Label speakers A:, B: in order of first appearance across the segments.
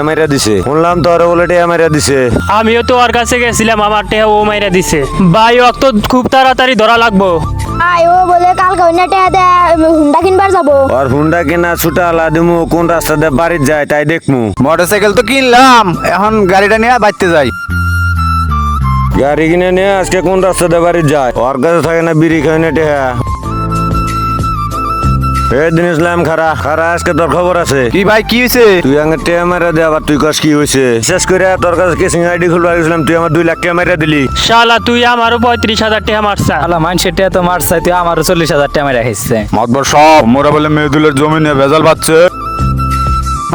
A: মাইরা দিছে, শুনলাম তোর বলে টেয়া মাইরা দিছে।
B: আমিও তো ওর কাছে গেছিলাম, আমার টেহা ও মাইরা দিছে। ভাই ওক তো খুব তাড়াতাড়ি ধরা লাগবো।
C: ও বলে কালকে অন্য টেহাতে হুন্ডা কিনবার যাবো।
A: আর হুন্ডা কিনা ছুটা আলা দিমু, কোন রাস্তা দিয়ে বাড়ি যায় তাই দেখমু।
D: মোটরসাইকেল তো কিনলাম, এখন গাড়িটা নিয়ে বাইতে যাই।
A: গাড়ি কিনে নিয়ে আজকে কোন রাস্তা দিয়ে বাড়ি যায়? ওর কাছে থাকে না বিড়ি খাই না টেহা। এই দিন ইসলাম খারা খারা, আজকে তোর খবর আছে।
D: কি ভাই, কি হয়েছে?
A: তুই আগে টেয়া মারা দে, আবার তুই কাজ কি হয়েছে? শেষ করে তোর কাছে কেসিং আইডি খুলবার গেছিলাম, তুই আমার 2 লাখ টাকা মারা দিলি।
B: শালা তুই আমারও 35,000 টাকা মারছা।
E: মানুষের টিয়া তো মারছে, তুই আমারও 40,000 টাকা মেরে খাইছে।
D: মাতবর সব মোরা বলে মেয়েদুলের জমি নিয়ে ভেজাল পাচ্ছে।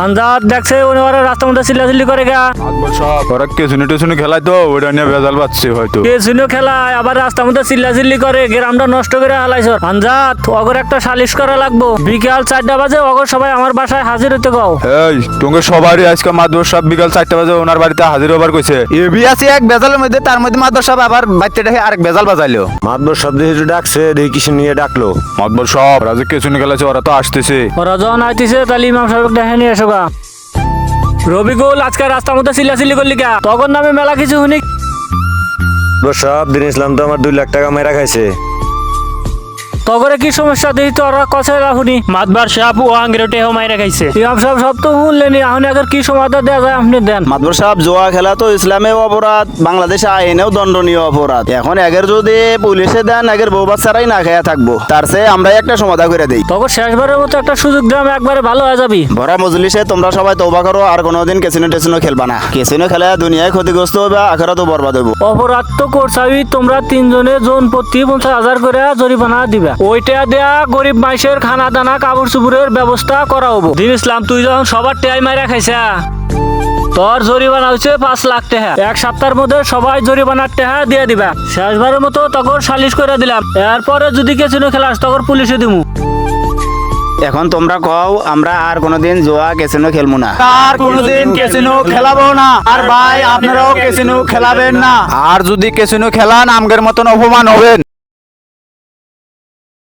B: আন্দাজ দেখছে ওরা রাস্তার মধ্যে চিল্লাচিল্লি করে গা।
D: মাতবর সব ওরা কেসুনি টেসুনি খেলায় তো ওটা নিয়ে ভেজাল পাচ্ছে হয়তো।
B: কে শুনে খেলায় আবার রাস্তার মধ্যে চিল্লাচিল্লি করে, গ্রামটা নষ্ট করে হালাইছ। আন্দাজ অগর একটা সালিশ করা লাগবো। বিকাল 4টা বাজে অগর সবাই আমার বাসায় হাজির হতে কও।
D: এই তোমাকে সবারই আজকে মাতবর সব বিকাল 4টা বাজে ওনার বাড়িতে হাজির হবার কইছে। এবি আছে এক ভেজালের মধ্যে, তার মধ্যে মাতবর সব আবার বাচ্চাটাকে আরেক ভেজাল বাজাইলো।
A: মাতবর শব্দ হিসেবে ডাকছে, দেখি কিছু নিয়ে ডাকলো।
D: মাতবর সব ওরা যে কেসুনি খেলাছে ওরা তো আসতেছে।
B: ওরা যখন আইতিছে তাহলে ইমাম সাহেব দেখে নিয়ে এসো গা। রবিকুল আজকে রাস্তার মধ্যে চিল্লাচিল্লি করলি কা? তখন নামে মেলা কিছু শুনি।
A: সব দিন ইসলাম তো আমার 2 লাখ টাকা মেরা খাইছে।
B: তগরে কি সমস্যা দেখি তো ওরা কথা শুনি। মাতবার সাহেব ও আঙ্গের টেহ মাইরা খাইছে। ইমাম সাহেব সব তো শুনলেনি, এখন আগের কি সমাধান দেওয়া যায় আপনি দেন।
F: মাতবর সাহেব, জোয়া খেলা তো ইসলামেও অপরাধ, বাংলাদেশে আইনেও দণ্ডনীয় অপরাধ। এখন আগের যদি পুলিশে দেন, আগের বউ বাচ্চারাই না খেয়া থাকবো, তার চেয়ে আমরাই একটা সমাধান করে দেই।
B: তখন শেষবারের মতো একটা সুযোগ দিলাম, একবারে ভালো হয়ে যাবি।
F: ভরা মজলিসে তোমরা সবাই তওবা করো, আর কোনোদিন কেসিনো টেসিনো খেলবা না। কেসিনো খেলা দুনিয়ায় ক্ষতিগ্রস্ত হবে, আখেরাতও বরবাদ হবে।
B: অপরাধ তো করছাবি, তোমরা 3 জনে জন প্রতি 50,000 করে জরিমানা দিবা। ওইটা দেয়া গরিব মানুষের খানা দানা কাপড় চুপুরের ব্যবস্থা করা হবো। দিন ইসলাম তুই যখন সবার টেয়াই মাইরা খাইছা, তোর জরিমানা হচ্ছে 5 লাখ টাকা। 1 সপ্তাহের মধ্যে সবাই জরিমানার টাকা দিয়ে দিবা। শেষবারের মতো তখন সালিশ করে দিলাম। এরপরে যদি কেসিনো খেলাস তখন পুলিশে দিমু।
F: এখন তোমরা কও, আমরা আর কোনোদিন জোয়া কেসিনো খেলবো না।
D: আর কোনোদিন কেসিনো খেলাবো না। আর ভাই আপনারাও কেসিনো খেলাবেন না। আর যদি কেসিনো খেলান আমগের মতন অপমান হবেন।